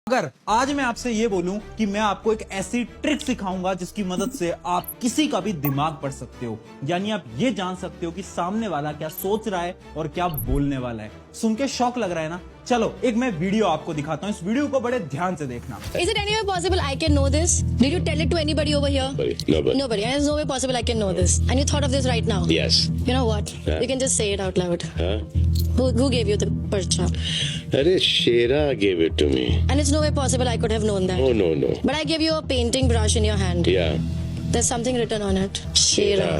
अगर आज मैं आपसे ये बोलूं कि मैं आपको एक ऐसी ट्रिक सिखाऊंगा जिसकी मदद से आप किसी का भी दिमाग पढ़ सकते हो, यानी आप ये जान सकते हो कि सामने वाला क्या सोच रहा है और क्या बोलने वाला है। सुन के शौक लग रहा है ना? चलो एक मैं वीडियो आपको दिखाता हूँ, इस वीडियो को बड़े ध्यान से देखना। Is it any way possible I can know this? Did you tell it to anybody over here? Nobody. Nobody. And there's no way possible I can know this. And you thought of this right now? Yes. You know what? Yeah. You can just say it out loud. Huh? Who gave you the percha? Arey, Shera gave it to me. And it's no way possible I could have known that. Oh, no. But I gave you a painting brush in your hand. Yeah. There's something written on it. Shera.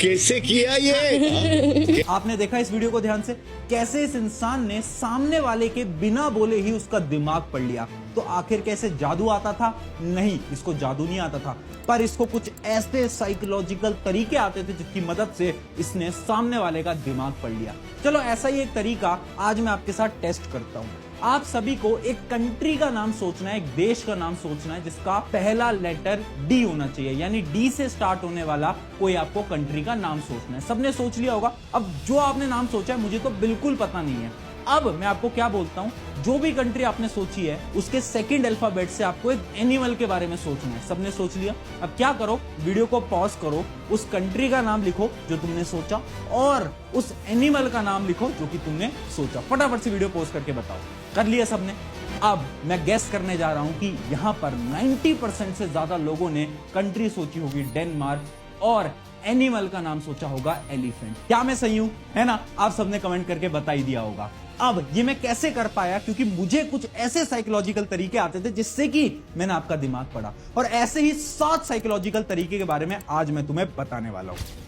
कैसे किया ये? आपने देखा इस video को ध्यान से, कैसे इस इंसान ने सामने वाले के बिना बोले ही उसका दिमाग पढ़ लिया। तो आखिर कैसे जादू आता था? नहीं, इसको जादू नहीं आता था, पर इसको कुछ ऐसे साइकोलॉजिकल तरीके आते थे जिसकी मदद से इसने सामने वाले का दिमाग पढ़ लिया। चलो ऐसा ही एक तरीका आज मैं आपके साथ टेस्ट करता हूं। आप सभी को एक कंट्री का नाम सोचना है, एक देश का नाम सोचना है जिसका पहला लेटर डी होना चाहिए, यानी डी से स्टार्ट होने वाला कोई आपको कंट्री का नाम सोचना है। सबने सोच लिया होगा। अब जो आपने नाम सोचा है मुझे तो बिल्कुल पता नहीं है। अब मैं आपको क्या बोलता हूं, जो भी कंट्री आपने सोची है उसके सेकंड अल्फाबेट से आपको एक एनिमल के बारे में सोचना है। सबने सोच लिया? अब क्या करो, वीडियो को पॉज करो, उस कंट्री का नाम लिखो जो तुमने सोचा और उस एनिमल का नाम लिखो जो कि तुमने सोचा। फटाफट से वीडियो पॉज करके बताओ, कर लिया सबने? अब मैं गेस करने जा रहा हूं कि यहां पर 90% से ज्यादा लोगों ने कंट्री सोची होगी डेनमार्क और एनिमल का नाम सोचा होगा एलिफेंट। क्या मैं सही हूं? है ना? आप सबने कमेंट करके बता ही दिया होगा। अब ये मैं कैसे कर पाया? क्योंकि मुझे कुछ ऐसे साइकोलॉजिकल तरीके आते थे जिससे कि मैंने आपका दिमाग पढ़ा, और ऐसे ही 7 साइकोलॉजिकल तरीके के बारे में आज मैं तुम्हें बताने वाला हूं।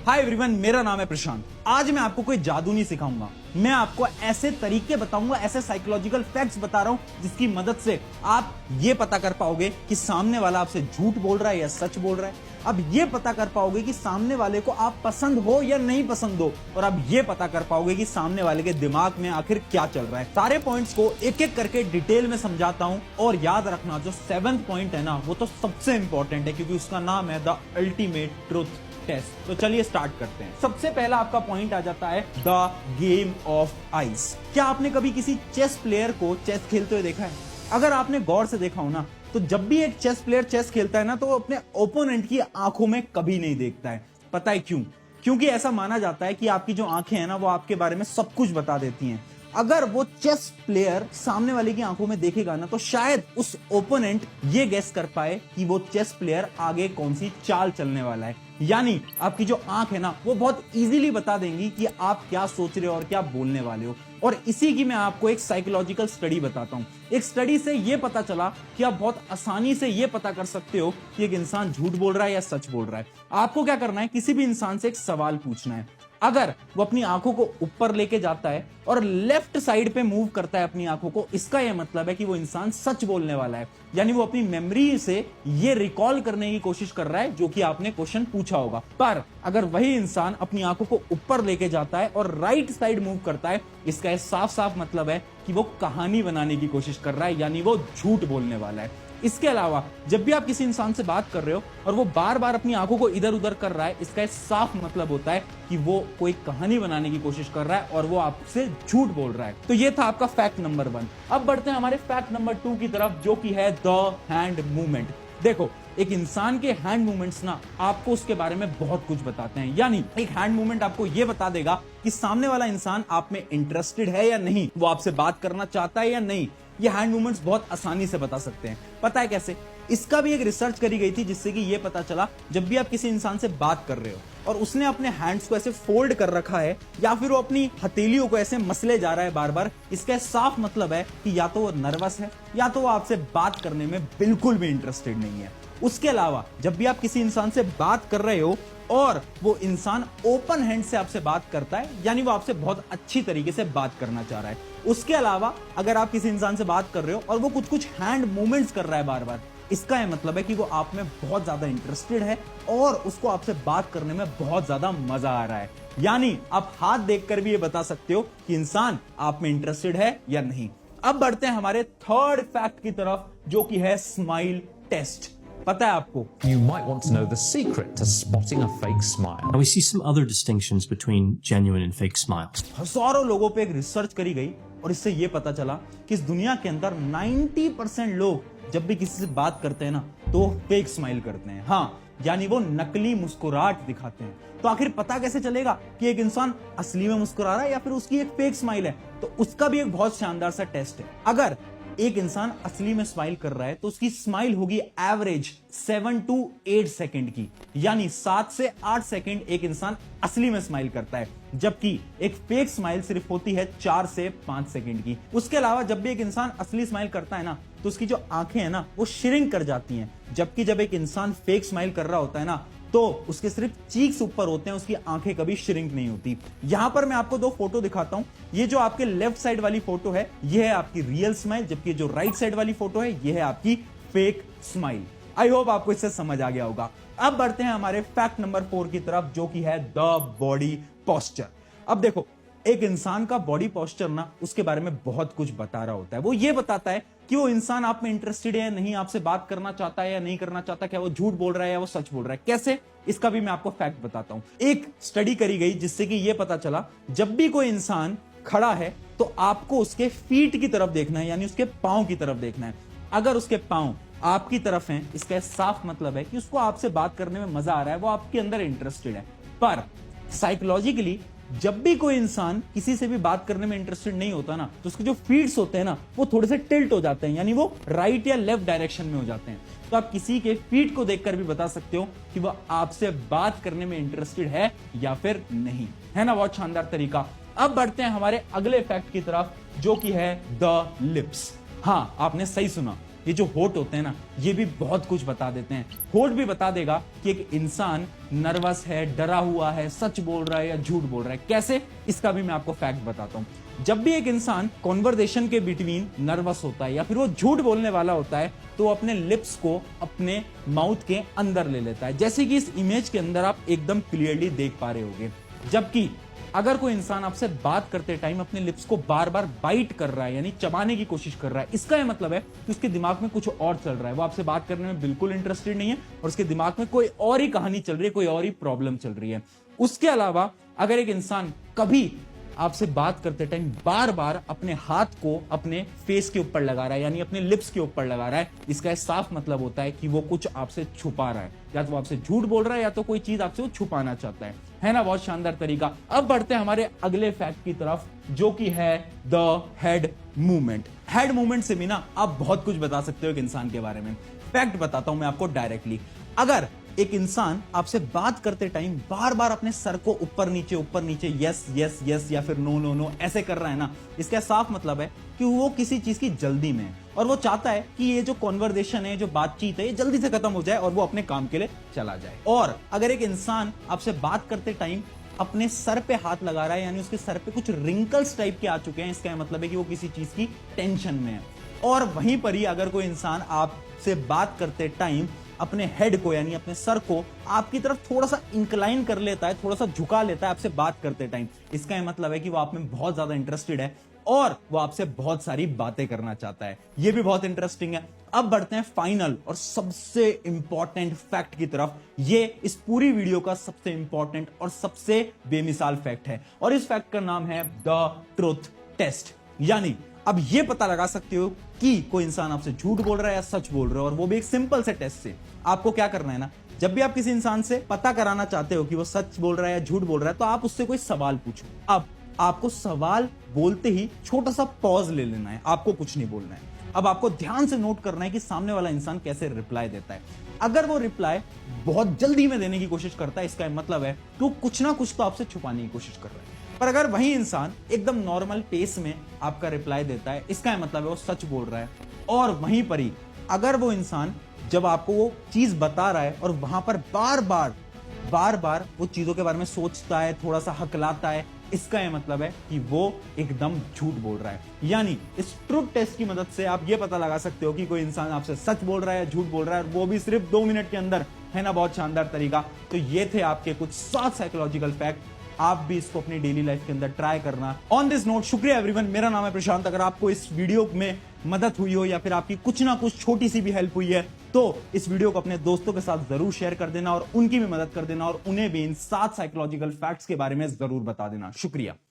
हाय एवरीवन, मेरा नाम है प्रशांत। आज मैं आपको कोई जादू नहीं सिखाऊंगा, मैं आपको ऐसे तरीके बताऊंगा, ऐसे साइकोलॉजिकल फैक्ट्स बता रहा हूं जिसकी मदद से आप ये पता कर पाओगे कि सामने वाला आपसे झूठ बोल रहा है या सच बोल रहा है। अब ये पता कर पाओगे कि सामने वाले को आप पसंद हो या नहीं पसंद हो, और अब ये पता कर पाओगे कि सामने वाले के दिमाग में आखिर क्या चल रहा है। सारे पॉइंट्स को एक एक करके डिटेल में समझाता हूं, और याद रखना जो 7th पॉइंट है ना, वो तो सबसे इंपॉर्टेंट है क्योंकि उसका नाम है द अल्टीमेट ट्रूथ टेस्ट। तो चलिए स्टार्ट करते हैं। सबसे पहला आपका पॉइंट आ जाता है द गेम ऑफ आइस। क्या आपने कभी किसी चेस प्लेयर को चेस खेलते हुए देखा है? अगर आपने गौर से देखा हो ना, तो जब भी एक चेस प्लेयर चेस खेलता है ना, तो वो अपने ओपोनेंट की आंखों में कभी नहीं देखता है। पता है क्यों? क्योंकि ऐसा माना जाता है कि आपकी जो आंखें हैं ना, वो आपके बारे में सब कुछ बता देती हैं। अगर वो चेस प्लेयर सामने वाले की आंखों में देखेगा ना, तो शायद उस ओपोनेंट ये गेस कर पाए कि वो चेस प्लेयर आगे कौन सी चाल चलने वाला है। यानी आपकी जो आंख है ना, वो बहुत इजीली बता देंगी कि आप क्या सोच रहे हो और क्या बोलने वाले हो। और इसी की मैं आपको एक साइकोलॉजिकल स्टडी बताता हूं। एक स्टडी से ये पता चला कि आप बहुत आसानी से ये पता कर सकते हो कि एक इंसान झूठ बोल रहा है या सच बोल रहा है। आपको क्या करना है, किसी भी इंसान से एक सवाल पूछना है। अगर वो अपनी आंखों को ऊपर लेके जाता है और लेफ्ट साइड पे मूव करता है अपनी आंखों को, इसका यह मतलब है कि वो इंसान सच बोलने वाला है। यानी वो अपनी मेमोरी से ये रिकॉल करने की कोशिश कर रहा है जो कि आपने क्वेश्चन पूछा होगा। पर अगर वही इंसान अपनी आंखों को ऊपर लेके जाता है और राइट साइड मूव करता है, इसका साफ साफ मतलब है कि वो कहानी बनाने की कोशिश कर रहा है, यानी वो झूठ बोलने वाला है। इसके अलावा जब भी आप किसी इंसान से बात कर रहे हो और वो बार बार अपनी आंखों को इधर उधर कर रहा है, इसका साफ मतलब होता है कि वो कोई कहानी बनाने की कोशिश कर रहा है और वो आपसे झूठ बोल रहा है। तो ये था आपका फैक्ट नंबर 1। अब बढ़ते हैं हमारे फैक्ट नंबर 2 की तरफ, जो कि है द हैंड मूवमेंट। देखो, एक इंसान के हैंड मूवमेंट्स ना आपको उसके बारे में बहुत कुछ बताते हैं। यानी एक हैंड मूवमेंट आपको यह बता देगा कि सामने वाला इंसान आप में इंटरेस्टेड है या नहीं, वो आपसे बात करना चाहता है या नहीं। ये हैंड मूवमेंट्स बहुत आसानी से बता सकते हैं। पता है कैसे? इसका भी एक रिसर्च करी गई थी जिससे कि ये पता चला, जब भी आप किसी इंसान से बात कर रहे हो और उसने अपने हैंड्स को ऐसे फोल्ड कर रखा है या फिर वो अपनी हथेलियों को ऐसे मसले जा रहा है बार बार, इसका साफ मतलब है कि या तो वो नर्वस है या तो वो आपसे बात करने में बिल्कुल भी इंटरेस्टेड नहीं है। उसके अलावा जब भी आप किसी इंसान से बात कर रहे हो और वो इंसान ओपन हैंड से आपसे बात करता है, यानी वो आपसे बहुत अच्छी तरीके से बात करना चाह रहा है। उसके अलावा अगर आप किसी इंसान से बात कर रहे हो और वो कुछ हैंड मूवमेंट्स कर रहा है बार बार, इसका यह मतलब है कि वो आप में बहुत ज्यादा इंटरेस्टेड है और उसको आपसे बात करने में बहुत ज्यादा मजा आ रहा है। यानी आप हाथ देखकर भी ये बता सकते हो कि इंसान आप में इंटरेस्टेड है या नहीं। अब बढ़ते हैं हमारे 3rd फैक्ट की तरफ, जो कि है स्माइल टेस्ट। पता है आपको? You might want to know the secret to spotting a fake smile. Now we see some other distinctions between genuine and fake smiles. हजारों लोगों पे एक रिसर्च करी गई और इससे ये पता चला कि इस दुनिया के अंदर 90% लोग जब भी किसी से बात करते हैं ना तो फेक स्माइल करते हैं। हाँ, यानी वो नकली मुस्कुराहट दिखाते हैं। तो आखिर पता कैसे चलेगा कि एक इंसान असली में मुस्कुरा रहा है या फिर उसकी एक फेक स्माइल है? तो उसका भी एक बहुत शानदार सा टेस्ट है। अगर एक इंसान असली में स्माइल कर रहा है तो उसकी स्माइल होगी एवरेज 7 to 8 सेकंड की, यानी 7 से 8 सेकंड एक इंसान असली में स्माइल करता है, जबकि एक फेक स्माइल सिर्फ होती है 4 से 5 सेकंड की। उसके अलावा जब भी एक इंसान असली स्माइल करता है ना तो उसकी जो आंखें हैं ना वो श्रिंक कर जाती हैं, जबकि जब एक इंसान फेक स्माइल कर रहा होता है ना तो उसके सिर्फ चीक्स ऊपर होते हैं, उसकी आंखें कभी श्रिंक नहीं होती। यहां पर मैं आपको दो फोटो दिखाता हूं। ये जो आपके लेफ्ट साइड वाली फोटो है ये है आपकी रियल स्माइल, जबकि जो राइट साइड वाली फोटो है ये है आपकी फेक स्माइल। आई होप आपको इससे समझ आ गया होगा। अब बढ़ते हैं हमारे फैक्ट नंबर 4 की तरफ, जो कि है द बॉडी पोस्चर। अब देखो, एक इंसान का बॉडी पोस्चर ना उसके बारे में बहुत कुछ बता रहा होता है। वो ये बताता है कि वो इंसान आप में इंटरेस्टेड है या नहीं, आपसे बात करना चाहता है या नहीं करना चाहता, क्या वो झूठ बोल रहा है या वो सच बोल रहा है। कैसे? इसका भी मैं आपको फैक्ट बताता हूं। एक स्टडी करी गई जिससे कि ये पता चला जब भी कोई इंसान खड़ा है तो आपको उसके फीट की तरफ देखना है, यानी उसके पांव की तरफ देखना है। अगर उसके पांव आपकी तरफ हैं, इसका साफ मतलब है कि उसको आपसे बात करने में मजा आ रहा है, वो आपके अंदर इंटरेस्टेड है। पर साइकोलॉजिकली जब भी कोई इंसान किसी से भी बात करने में इंटरेस्टेड नहीं होता ना तो उसके जो फीट्स होते हैं ना वो थोड़े से टिल्ट हो जाते हैं, यानी वो राइट या लेफ्ट डायरेक्शन में हो जाते हैं। तो आप किसी के फीट को देखकर भी बता सकते हो कि वह आपसे बात करने में इंटरेस्टेड है या फिर नहीं। है ना बहुत शानदार तरीका। अब बढ़ते हैं हमारे अगले फैक्ट की तरफ, जो कि है द लिप्स। हाँ, आपने सही सुना, ये जो होठ होते हैं ना ये भी बहुत कुछ बता देते हैं। होठ भी बता देगा कि एक इंसान नर्वस है, डरा हुआ है, सच बोल रहा है या झूठ बोल रहा है। कैसे? इसका भी मैं आपको फैक्ट बताता हूं। जब भी एक इंसान कॉन्वर्सेशन के बिटवीन नर्वस होता है या फिर वो झूठ बोलने वाला होता है तो वो अपने लिप्स को अपने माउथ के अंदर ले लेता है, जैसे कि इस इमेज के अंदर आप एकदम क्लियरली देख पा रहे होगे। जबकि अगर कोई इंसान आपसे बात करते टाइम अपने लिप्स को बार बार बाइट कर रहा है, यानी चबाने की कोशिश कर रहा है, इसका यह मतलब है कि उसके दिमाग में कुछ और चल रहा है, वो आपसे बात करने में बिल्कुल इंटरेस्टेड नहीं है और उसके दिमाग में कोई और ही कहानी चल रही है, कोई और ही प्रॉब्लम चल रही है। उसके अलावा अगर एक इंसान कभी आपसे बात करते टाइम बार बार अपने हाथ को अपने फेस के ऊपर लगा रहा है, यानी अपने लिप्स के ऊपर लगा रहा है, इसका साफ मतलब होता है कि वो कुछ आपसे छुपा रहा है, या तो वो आपसे झूठ बोल रहा है या तो कोई चीज आपसे वो छुपाना चाहता है ना बहुत शानदार तरीका। अब बढ़ते हैं हमारे अगले फैक्ट की तरफ, जो कि है the head movement. Head movement से भी ना आप बहुत कुछ बता सकते हो एक इंसान के बारे में। फैक्ट बताता हूं मैं आपको डायरेक्टली। अगर एक इंसान आपसे बात करते टाइम बार बार अपने सर को ऊपर नीचे यस यस यस या फिर नो नो नो ऐसे कर रहा है ना, इसका साफ मतलब है कि वो किसी चीज की जल्दी में है और वो चाहता है कि ये जो कॉन्वर्सेशन है, जो बातचीत है, ये जल्दी से खत्म हो जाए और वो अपने काम के लिए चला जाए। और अगर एक इंसान आपसे बात करते टाइम अपने सर पे हाथ लगा रहा है, यानी उसके सर पे कुछ रिंकल्स टाइप के आ चुके हैं, इसका मतलब है कि वो किसी चीज की टेंशन में है। और वहीं पर ही अगर कोई इंसान आपसे बात करते टाइम अपने हेड को, यानी अपने सर को आपकी तरफ थोड़ा सा इंक्लाइन कर लेता है, थोड़ा सा झुका लेता है आपसे बात करते टाइम, इसका यह मतलब है कि वो आप में बहुत ज्यादा इंटरेस्टेड है और वो आपसे बहुत सारी बातें करना चाहता है। ये भी बहुत इंटरेस्टिंग है। अब बढ़ते हैं फाइनल और सबसे इंपॉर्टेंट फैक्ट की तरफ। ये इस पूरी वीडियो का सबसे इंपॉर्टेंट और सबसे बेमिसाल फैक्ट है और इस फैक्ट का नाम है द ट्रुथ टेस्ट। यानी अब ये पता लगा सकते हो कि कोई इंसान आपसे झूठ बोल रहा है या सच बोल रहा है, और वो भी एक सिंपल से टेस्ट से। आपको क्या करना है ना, जब भी आप किसी इंसान से पता कराना चाहते हो कि वो सच बोल रहा है या झूठ बोल रहा है, तो आप उससे कोई सवाल पूछो। अब आपको सवाल बोलते ही छोटा सा पॉज ले लेना है, आपको कुछ नहीं बोलना है। अब आपको ध्यान से नोट करना है कि सामने वाला इंसान कैसे रिप्लाई देता है। अगर वो रिप्लाई बहुत जल्दी में देने की कोशिश करता है, इसका मतलब है कि वो कुछ ना कुछ तो आपसे छुपाने की कोशिश कर रहा है। पर अगर वही इंसान एकदम नॉर्मल पेस में आपका रिप्लाई देता है, इसका मतलब है वो सच बोल रहा है। और वहीं पर ही अगर वो इंसान जब आपको वो चीज बता रहा है और वहां पर बार बार वो चीजों के बारे में सोचता है, थोड़ा सा हकलाता है, इसका यह मतलब है कि वो एकदम झूठ बोल रहा है। यानी इस ट्रुथ टेस्ट की मदद से आप ये पता लगा सकते हो कि कोई इंसान आपसे सच बोल रहा है या झूठ बोल रहा है, और वो भी सिर्फ 2 मिनट के अंदर। है ना बहुत शानदार तरीका। तो ये थे आपके कुछ 7 साइकोलॉजिकल फैक्ट। आप भी इसको अपनी डेली लाइफ के अंदर ट्राई करना। ऑन दिस नोट, शुक्रिया एवरीवन। मेरा नाम है प्रशांत। अगर आपको इस वीडियो में मदद हुई हो या फिर आपकी कुछ ना कुछ छोटी सी भी हेल्प हुई है तो इस वीडियो को अपने दोस्तों के साथ जरूर शेयर कर देना और उनकी भी मदद कर देना और उन्हें भी इन 7 साइकोलॉजिकल फैक्ट्स के बारे में जरूर बता देना। शुक्रिया।